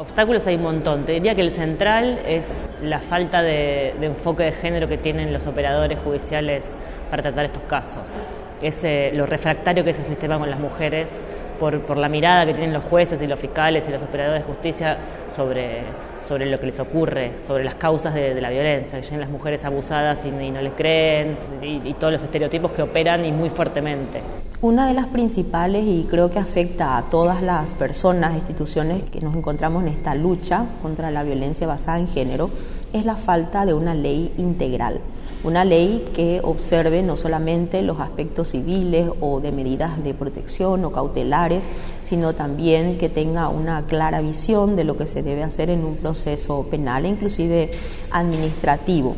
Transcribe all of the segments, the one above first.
Obstáculos hay un montón. Te diría que el central es la falta de enfoque de género que tienen los operadores judiciales para tratar estos casos. Es lo refractario que es el sistema con las mujeres por la mirada que tienen los jueces y los fiscales y los operadores de justicia sobre lo que les ocurre, sobre las causas de la violencia, que llegan las mujeres abusadas y no les creen, y todos los estereotipos que operan y muy fuertemente. Una de las principales, y creo que afecta a todas las personas, instituciones que nos encontramos en esta lucha contra la violencia basada en género, es la falta de una ley integral. Una ley que observe no solamente los aspectos civiles o de medidas de protección o cautelares, sino también que tenga una clara visión de lo que se debe hacer en un proceso penal e inclusive administrativo.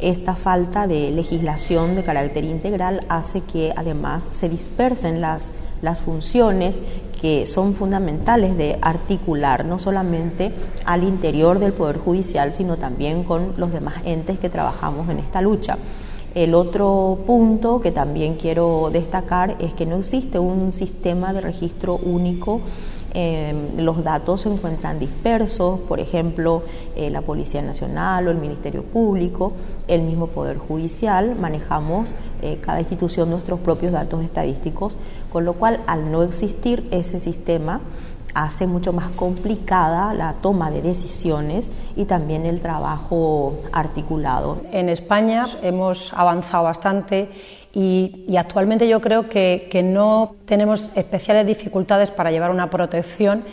Esta falta de legislación de carácter integral hace que además se dispersen las funciones que son fundamentales de articular no solamente al interior del Poder Judicial, sino también con los demás entes que trabajamos en esta lucha. El otro punto que también quiero destacar es que no existe un sistema de registro único. Los datos se encuentran dispersos, por ejemplo, la Policía Nacional o el Ministerio Público, el mismo Poder Judicial, manejamos cada institución nuestros propios datos estadísticos, con lo cual al no existir ese sistema hace mucho más complicada la toma de decisiones y también el trabajo articulado. En España hemos avanzado bastante y actualmente yo creo que no tenemos especiales dificultades para llevar una protección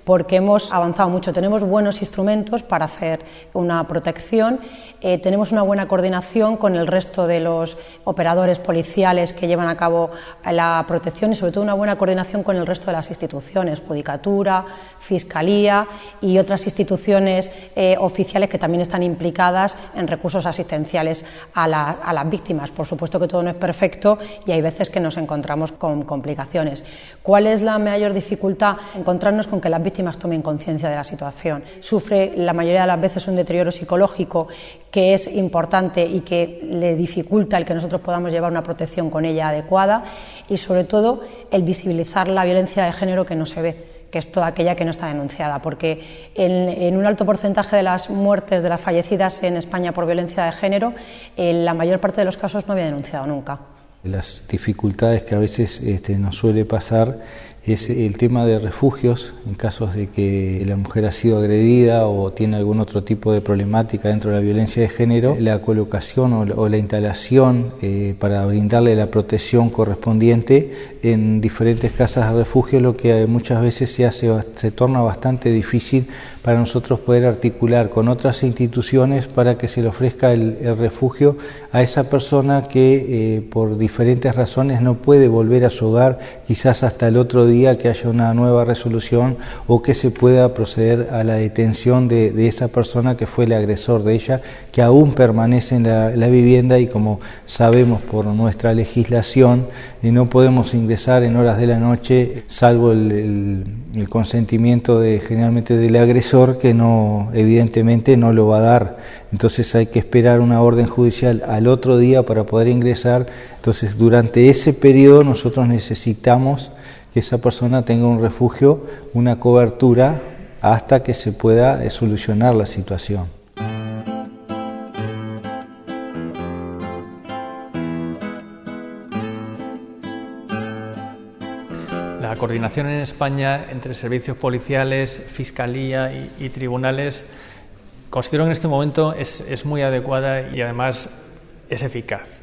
porque hemos avanzado mucho, tenemos buenos instrumentos para hacer una protección, tenemos una buena coordinación con el resto de los operadores policiales que llevan a cabo la protección y sobre todo una buena coordinación con el resto de las instituciones, Judicatura, Fiscalía y otras instituciones oficiales que también están implicadas en recursos asistenciales a las víctimas. Por supuesto que todo no es perfecto y hay veces que nos encontramos con complicaciones. ¿Cuál es la mayor dificultad? Encontrarnos con que las víctimas tomen conciencia de la situación. Sufre la mayoría de las veces un deterioro psicológico que es importante y que le dificulta el que nosotros podamos llevar una protección con ella adecuada y sobre todo el visibilizar la violencia de género que no se ve, que es toda aquella que no está denunciada, porque en un alto porcentaje de las muertes de las fallecidas en España por violencia de género, la mayor parte de los casos no había denunciado nunca. Las dificultades que a veces nos suele pasar es el tema de refugios en casos de que la mujer ha sido agredida o tiene algún otro tipo de problemática dentro de la violencia de género, la colocación o la instalación para brindarle la protección correspondiente en diferentes casas de refugio, lo que muchas veces se torna bastante difícil para nosotros poder articular con otras instituciones para que se le ofrezca el refugio a esa persona que por diferentes razones no puede volver a su hogar, quizás hasta el otro día que haya una nueva resolución o que se pueda proceder a la detención de esa persona que fue el agresor de ella, que aún permanece en la vivienda y como sabemos por nuestra legislación no podemos ingresar en horas de la noche salvo el consentimiento generalmente del agresor, que evidentemente no lo va a dar. Entonces hay que esperar una orden judicial al otro día para poder ingresar. Entonces durante ese periodo nosotros necesitamos que esa persona tenga un refugio, una cobertura, hasta que se pueda solucionar la situación. La coordinación en España entre servicios policiales, fiscalía y tribunales, considero que en este momento es muy adecuada y además es eficaz.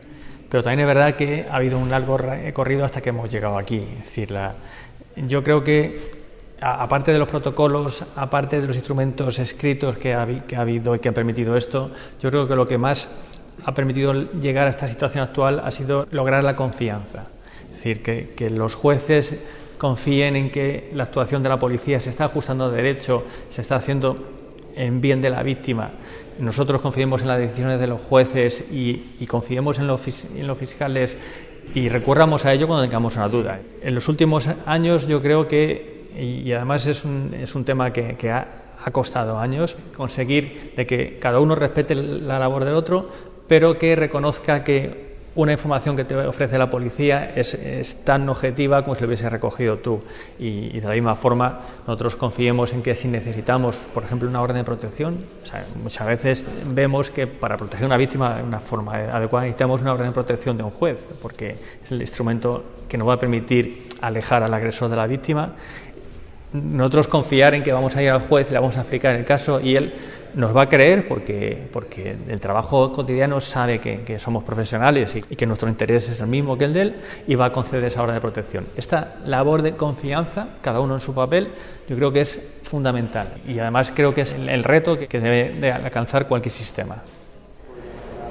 Pero también es verdad que ha habido un largo recorrido hasta que hemos llegado aquí. Es decir, yo creo que, aparte de los protocolos, aparte de los instrumentos escritos que ha habido y que han permitido esto, yo creo que lo que más ha permitido llegar a esta situación actual ha sido lograr la confianza. Es decir, que los jueces confíen en que la actuación de la policía se está ajustando a derecho, se está haciendo en bien de la víctima. Nosotros confiemos en las decisiones de los jueces y confiemos en los fiscales y recurramos a ello cuando tengamos una duda. En los últimos años yo creo que, y además es un tema que ha costado años, conseguir de que cada uno respete la labor del otro, pero que reconozca que una información que te ofrece la policía es tan objetiva como si lo hubiese recogido tú. Y de la misma forma, nosotros confiemos en que si necesitamos, por ejemplo, una orden de protección, o sea, muchas veces vemos que para proteger a una víctima de una forma adecuada necesitamos una orden de protección de un juez, porque es el instrumento que nos va a permitir alejar al agresor de la víctima. Nosotros confiar en que vamos a ir al juez, le vamos a explicar el caso y él nos va a creer porque el trabajo cotidiano sabe que somos profesionales y que nuestro interés es el mismo que el de él y va a conceder esa orden de protección. Esta labor de confianza, cada uno en su papel, yo creo que es fundamental y además creo que es el reto que debe de alcanzar cualquier sistema.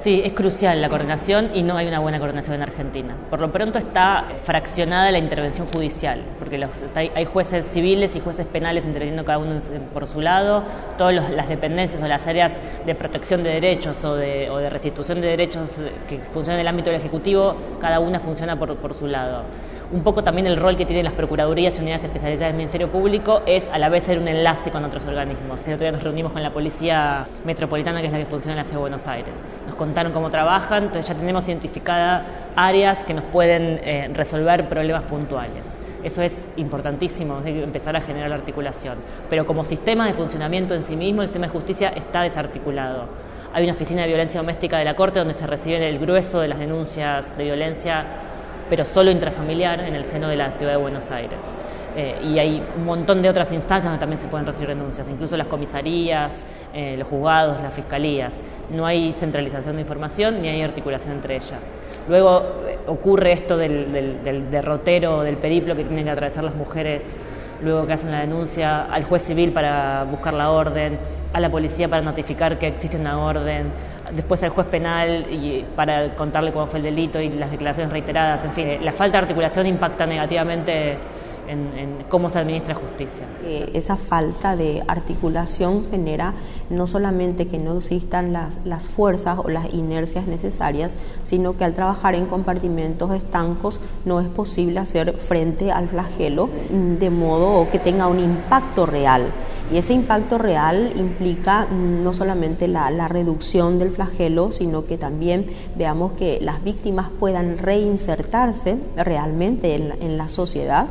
Sí, es crucial la coordinación y no hay una buena coordinación en Argentina. Por lo pronto está fraccionada la intervención judicial, porque hay jueces civiles y jueces penales interviniendo cada uno por su lado. Todas las dependencias o las áreas de protección de derechos o de restitución de derechos que funcionan en el ámbito del Ejecutivo, cada una funciona por su lado. Un poco también el rol que tienen las procuradurías y unidades especializadas del Ministerio Público es a la vez ser un enlace con otros organismos. El otro día nos reunimos con la Policía Metropolitana, que es la que funciona en la Ciudad de Buenos Aires. Nos contaron cómo trabajan, entonces ya tenemos identificadas áreas que nos pueden resolver problemas puntuales. Eso es importantísimo, empezar a generar la articulación. Pero como sistema de funcionamiento en sí mismo, el sistema de justicia está desarticulado. Hay una oficina de violencia doméstica de la Corte donde se reciben el grueso de las denuncias de violencia, pero solo intrafamiliar en el seno de la Ciudad de Buenos Aires. Y hay un montón de otras instancias donde también se pueden recibir denuncias, incluso las comisarías, los juzgados, las fiscalías. No hay centralización de información ni hay articulación entre ellas. Luego ocurre esto del derrotero, del periplo que tienen que atravesar las mujeres luego que hacen la denuncia, al juez civil para buscar la orden, a la policía para notificar que existe una orden, después al juez penal y para contarle cómo fue el delito y las declaraciones reiteradas. En fin, la falta de articulación impacta negativamente en cómo se administra justicia. Esa falta de articulación genera no solamente que no existan las fuerzas o las inercias necesarias, sino que al trabajar en compartimentos estancos no es posible hacer frente al flagelo de modo que tenga un impacto real. Y ese impacto real implica no solamente la reducción del flagelo, sino que también veamos que las víctimas puedan reinsertarse realmente en la sociedad,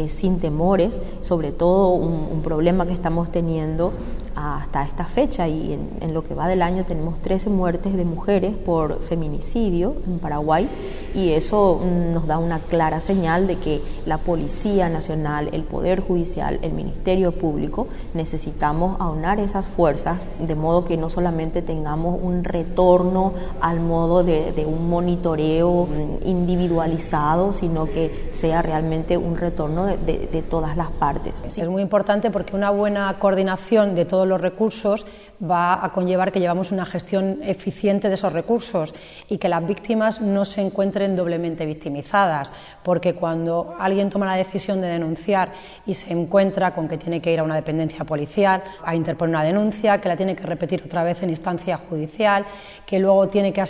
sin temores, sobre todo un problema que estamos teniendo hasta esta fecha, y en lo que va del año tenemos 13 muertes de mujeres por feminicidio en Paraguay, y eso nos da una clara señal de que la Policía Nacional, el Poder Judicial, el Ministerio Público, necesitamos aunar esas fuerzas de modo que no solamente tengamos un retorno al modo de un monitoreo individualizado, sino que sea realmente un retorno de todas las partes. Es muy importante porque una buena coordinación de todos los recursos va a conllevar que llevamos una gestión eficiente de esos recursos y que las víctimas no se encuentren doblemente victimizadas, porque cuando alguien toma la decisión de denunciar y se encuentra con que tiene que ir a una dependencia policial a interponer una denuncia, que la tiene que repetir otra vez en instancia judicial, que luego tiene que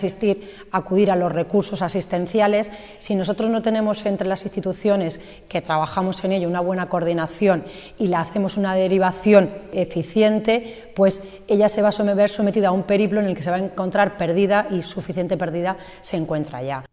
acudir a los recursos asistenciales, si nosotros no tenemos entre las instituciones que trabajamos en ello una buena coordinación y le hacemos una derivación eficiente, pues ella se va a ver sometida a un periplo en el que se va a encontrar perdida, y suficiente perdida se encuentra ya.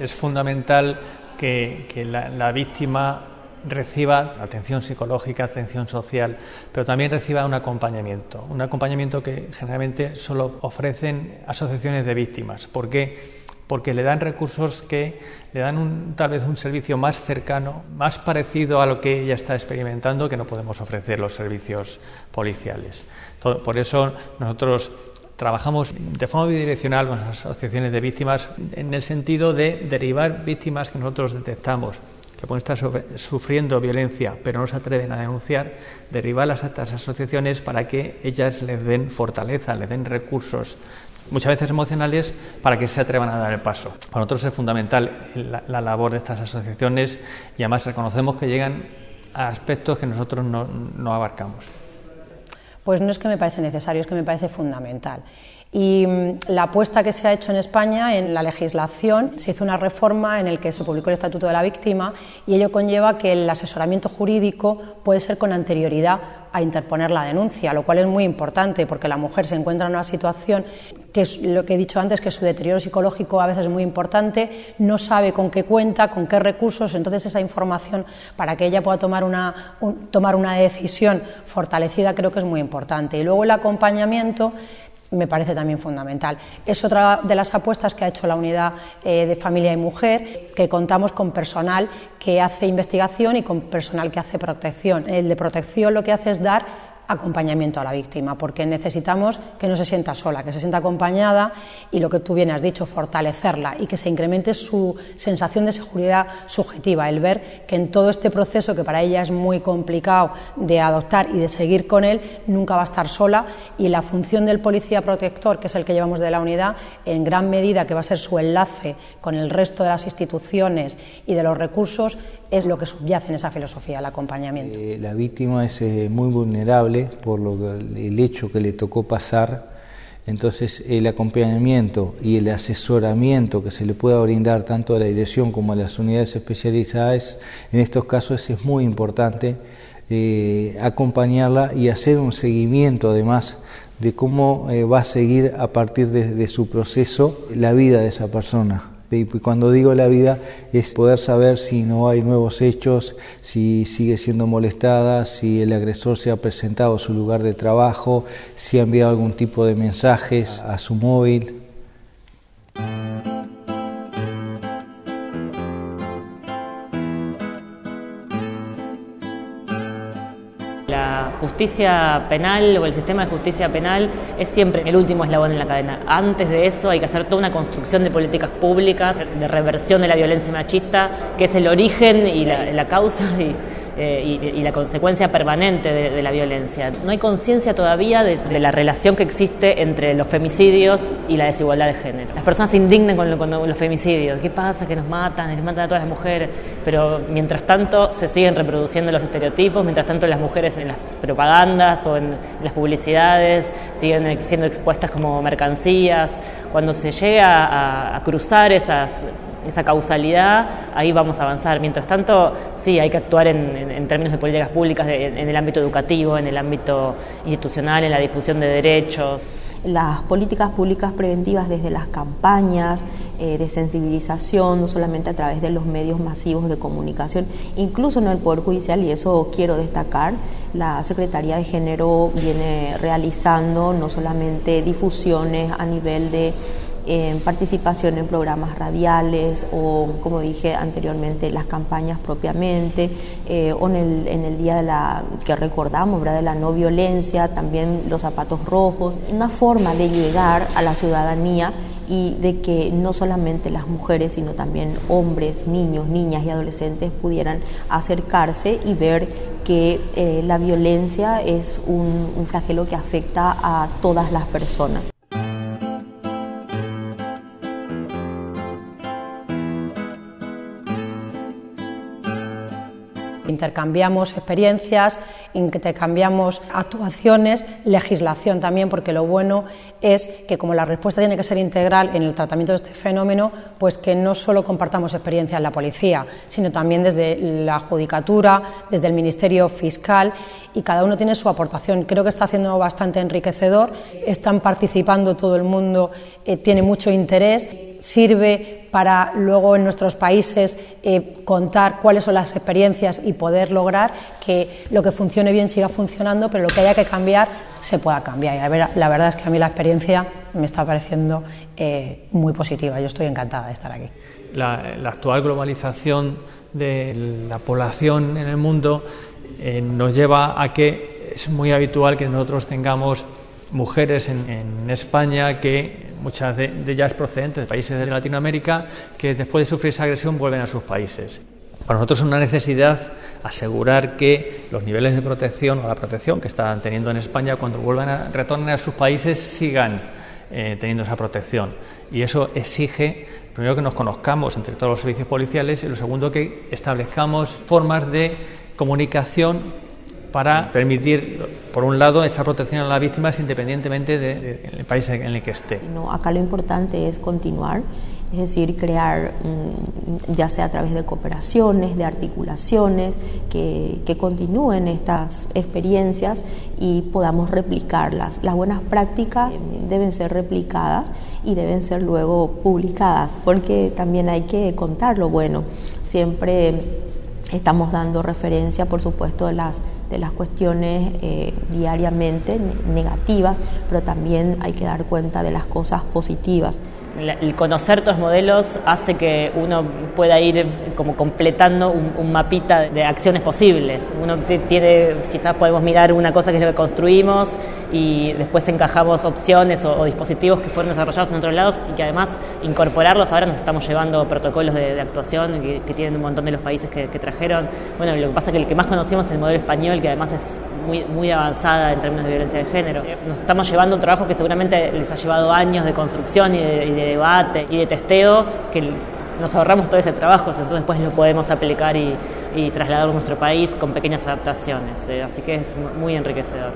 Es fundamental que la víctima reciba atención psicológica, atención social, pero también reciba un acompañamiento que generalmente solo ofrecen asociaciones de víctimas. ¿Por qué? Porque le dan recursos que le dan tal vez un servicio más cercano, más parecido a lo que ella está experimentando, que no podemos ofrecer los servicios policiales. Por eso nosotros trabajamos de forma bidireccional con las asociaciones de víctimas en el sentido de derivar víctimas que nosotros detectamos que pueden estar sufriendo violencia pero no se atreven a denunciar, derivarlas a estas asociaciones para que ellas les den fortaleza, les den recursos, muchas veces emocionales, para que se atrevan a dar el paso. Para nosotros es fundamental la labor de estas asociaciones y además reconocemos que llegan a aspectos que nosotros no abarcamos. Pues no es que me parece necesario, es que me parece fundamental. Y la apuesta que se ha hecho en España en la legislación, se hizo una reforma en la que se publicó el Estatuto de la Víctima y ello conlleva que el asesoramiento jurídico puede ser con anterioridad a interponer la denuncia, lo cual es muy importante porque la mujer se encuentra en una situación que es lo que he dicho antes, que su deterioro psicológico a veces es muy importante, no sabe con qué cuenta, con qué recursos, entonces esa información para que ella pueda tomar una decisión fortalecida creo que es muy importante. Y luego el acompañamiento me parece también fundamental. Es otra de las apuestas que ha hecho la unidad de familia y mujer, que contamos con personal que hace investigación y con personal que hace protección. El de protección lo que hace es dar acompañamiento a la víctima, porque necesitamos que no se sienta sola, que se sienta acompañada y lo que tú bien has dicho, fortalecerla y que se incremente su sensación de seguridad subjetiva, el ver que en todo este proceso que para ella es muy complicado de adoptar y de seguir con él, nunca va a estar sola y la función del policía protector, que es el que llevamos de la unidad, en gran medida que va a ser su enlace con el resto de las instituciones y de los recursos, es lo que subyace en esa filosofía, el acompañamiento. La víctima es muy vulnerable por el hecho que le tocó pasar, entonces el acompañamiento y el asesoramiento que se le pueda brindar tanto a la dirección como a las unidades especializadas, en estos casos es muy importante acompañarla y hacer un seguimiento además de cómo va a seguir a partir de su proceso la vida de esa persona. Y cuando digo la vida es poder saber si no hay nuevos hechos, si sigue siendo molestada, si el agresor se ha presentado a su lugar de trabajo, si ha enviado algún tipo de mensajes a su móvil. La justicia penal o el sistema de justicia penal es siempre el último eslabón en la cadena. Antes de eso hay que hacer toda una construcción de políticas públicas, de reversión de la violencia machista, que es el origen y la causa y la consecuencia permanente de la violencia. No hay conciencia todavía de la relación que existe entre los femicidios y la desigualdad de género. Las personas se indignan con los femicidios. ¿Qué pasa? Que nos matan a todas las mujeres. Pero mientras tanto se siguen reproduciendo los estereotipos, mientras tanto las mujeres en las propagandas o en las publicidades siguen siendo expuestas como mercancías. Cuando se llega a cruzar esa causalidad, ahí vamos a avanzar. Mientras tanto, sí, hay que actuar en términos de políticas públicas, en el ámbito educativo, en el ámbito institucional, en la difusión de derechos. Las políticas públicas preventivas desde las campañas de sensibilización, no solamente a través de los medios masivos de comunicación, incluso en el Poder Judicial, y eso quiero destacar, la Secretaría de Género viene realizando no solamente difusiones a nivel de participación en programas radiales o, como dije anteriormente, las campañas propiamente, o en el día que recordamos, ¿verdad?, de la no violencia, también los zapatos rojos, una forma de llegar a la ciudadanía y de que no solamente las mujeres, sino también hombres, niños, niñas y adolescentes pudieran acercarse y ver que la violencia es un flagelo que afecta a todas las personas. Intercambiamos experiencias, intercambiamos actuaciones, legislación también, porque lo bueno es que como la respuesta tiene que ser integral en el tratamiento de este fenómeno, pues que no solo compartamos experiencia en la policía, sino también desde la judicatura, desde el Ministerio Fiscal, y cada uno tiene su aportación. Creo que está haciendo bastante enriquecedor, están participando todo el mundo, tiene mucho interés, sirve para luego en nuestros países contar cuáles son las experiencias y poder lograr que lo que funcione bien siga funcionando, pero lo que haya que cambiar se pueda cambiar. Y la verdad es que a mí la experiencia me está pareciendo muy positiva. Yo estoy encantada de estar aquí. La actual globalización de la población en el mundo nos lleva a que es muy habitual que nosotros tengamos mujeres en España, que muchas de ellas procedentes de países de Latinoamérica, que después de sufrir esa agresión vuelven a sus países. Para nosotros es una necesidad asegurar que los niveles de protección o la protección que están teniendo en España, cuando retornen a sus países, sigan teniendo esa protección. Y eso exige, primero, que nos conozcamos entre todos los servicios policiales, y lo segundo, que establezcamos formas de comunicación para permitir, por un lado, esa protección a las víctimas independientemente del país en el que esté. No, acá lo importante es continuar, es decir, crear, ya sea a través de cooperaciones, de articulaciones, que continúen estas experiencias y podamos replicarlas. Las buenas prácticas deben ser replicadas y deben ser luego publicadas, porque también hay que contar lo bueno. Siempre estamos dando referencia, por supuesto, de las cuestiones diariamente negativas, pero también hay que dar cuenta de las cosas positivas. El conocer todos los modelos hace que uno pueda ir como completando un mapita de acciones posibles. Uno tiene, quizás podemos mirar una cosa que es lo que construimos y después encajamos opciones o dispositivos que fueron desarrollados en otros lados y que además incorporarlos. Ahora nos estamos llevando protocolos de actuación que tienen un montón de los países que trajeron. Bueno, lo que pasa es que el que más conocimos es el modelo español, que además es muy avanzada en términos de violencia de género. Nos estamos llevando un trabajo que seguramente les ha llevado años de construcción y de debate y de testeo, que nos ahorramos todo ese trabajo, entonces después lo podemos aplicar y trasladarlo a nuestro país con pequeñas adaptaciones, así que es muy enriquecedor.